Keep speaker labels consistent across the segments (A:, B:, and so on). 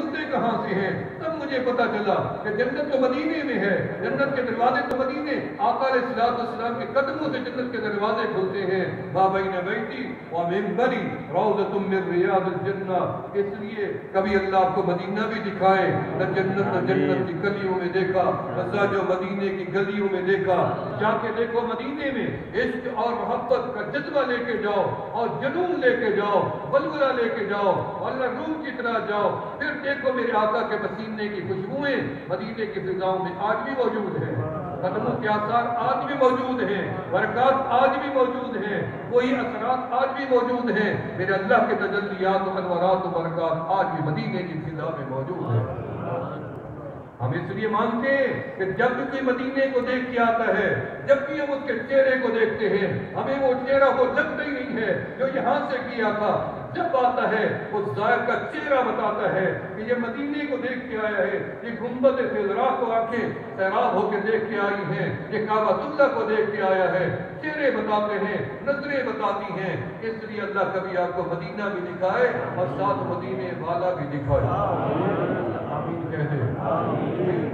A: کھلتے کہاں سے ہیں؟ تب مجھے پتا چلا کہ جنت تو مدینے میں ہے، جنت کے دروازے تو مدینے، آقا علیہ السلام کے قدموں سے جنت کے دروازے کھلتے ہیں۔ ما بین بیتی و منبری روضۃ من ریاض الجنہ۔ اس لیے کبھی اللہ آپ کو مدینہ بھی دکھائے، نہ جنت کی گلیوں میں دیکھا، نہ جو مدینے کی گلیوں میں دیکھا، جا کے دیکھو مدینے میں عشق اور محبت کا جذبہ لے کے جاؤ اور جنون لے کے جاؤ، ولولہ لے کے جاؤ، اللہ روح کی طرح جاؤ، پھر دیکھو میرے آقا کے پسینے کی خوشبوئیں مدینے کی فضاؤں میں آج بھی موجود ہیں، قدموں کے آثار آج بھی موجود ہیں، برکات آج بھی موجود ہیں، وہی اثرات آج بھی موجود ہیں، میرے اللہ کے تجلیات و انوارات و برکات آج بھی مدینے کی فضا میں موجود ہیں۔ ہم اس لیے مانتے ہیں کہ جب بھی کوئی مدینے کو دیکھ کے آتا ہے، جب بھی ہم اس کے چہرے کو دیکھتے ہیں، ہمیں وہ چہرہ وہ لگتا ہی نہیں ہے جو یہاں سے کیا تھا، جب آتا ہے اس ظاہر کا چہرہ بتاتا ہے کہ یہ مدینے کو دیکھ کے آیا ہے، یہ گنبد خضرا کو آنکھیں سیراب ہو کے دیکھ کے آئی ہیں، یہ کعبۃ اللہ کو دیکھ کے آیا ہے، چہرے بتاتے ہیں، نظریں بتاتی ہیں۔ اس لیے اللہ کبھی آپ کو مدینہ بھی دکھائے اور ساتھ مدینے والا بھی دکھائے۔ آمین کہہ دیں۔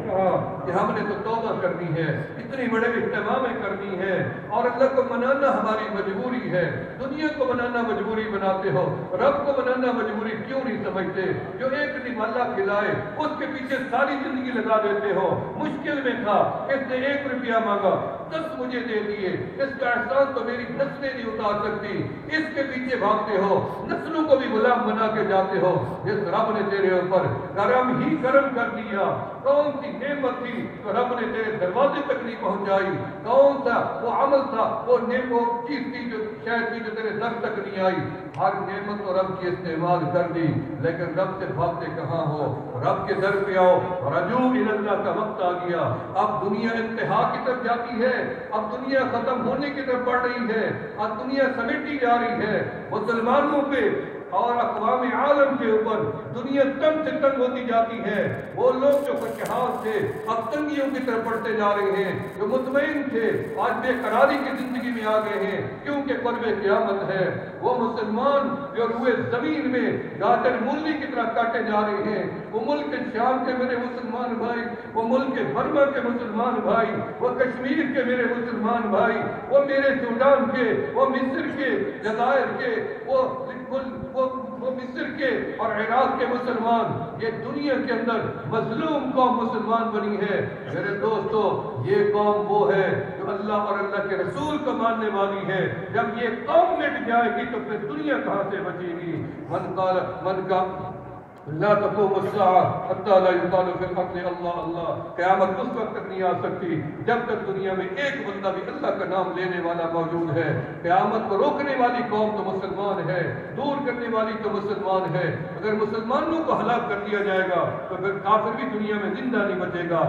A: کہا کہ ہم نے تو توبہ کرنی ہے، اتنی بڑے اہتمامیں کرنی ہے، اور اللہ کو منانا ہماری مجبوری ہے۔ دنیا کو منانا مجبوری بناتے ہو، رب کو منانا مجبوری کیوں نہیں سمجھتے؟ جو ایک نوالا کھلائے اس کے پیچھے ساری زندگی لگا دیتے ہو۔ مشکل میں تھا، اس نے 1 روپیہ مانگا، 10 مجھے دے دیے، اس کا احسان تو میری نسلیں نہیں اتار سکتی، اس کے پیچھے بھاگتے ہو، نسلوں کو بھی غلام بنا کے جاتے ہو۔ جس رب نے تیرے اوپر کرم ہی کرم کر دیا، کون سی نعمت تھی تو رب نے تیرے دروازے تک نہیں پہنچائی؟ کون سا وہ عمل تھا، وہ چیز تھی جو شاید تھی جو تیرے در تک نہیں آئی؟ ہر نعمت تو رب کی استعمال کر دی، لیکن رب سے بھاگتے کہاں ہو؟ رب کے در پہ آؤ، رجوع اللہ کا وقت آ گیا۔ اب دنیا انتہا کی طرف جاتی ہے، اب دنیا ختم ہونے کی طرف بڑھ رہی ہے، اب دنیا سمیٹی جا رہی ہے۔ مسلمانوں پہ اور اقوام عالم کے اوپر دنیا تنگ سے تنگ ہوتی جاتی ہے۔ وہ لوگ جو خوشحال تھے اب تنگیوں کی طرف بڑھتے جا رہے ہیں، جو مطمئن تھے آج بے قراری کی زندگی میں آ گئے ہیں، کیونکہ قرب قیامت ہے۔ وہ مسلمان جو روئے زمین میں گاجر مولی کی طرح کاٹے جا رہے ہیں، وہ ملک شام کے میرے مسلمان بھائی، وہ ملک برما کے مسلمان بھائی، وہ کشمیر کے میرے مسلمان بھائی، وہ میرے سوڈان کے، وہ مصر کے، جزائر کے، وہ مصر کے اور عراق کے مسلمان، یہ دنیا کے اندر مظلوم قوم مسلمان بنی ہے۔ میرے دوستو، یہ قوم وہ ہے جو اللہ اور اللہ کے رسول کو ماننے والی ہے۔ جب یہ قوم مٹ جائے گی تو پھر دنیا کہاں سے بچے گی؟ من کا لا تقوم الساعة حتى لا يقال في الارض اللہ اللہ۔ قیامت اس وقت تک نہیں آ سکتی جب تک دنیا میں ایک بندہ بھی اللہ کا نام لینے والا موجود ہے۔ قیامت کو روکنے والی قوم تو مسلمان ہے، دور کرنے والی تو مسلمان ہے۔ اگر مسلمانوں کو ہلاک کر دیا جائے گا تو پھر کافر بھی دنیا میں زندہ نہیں بچے گا۔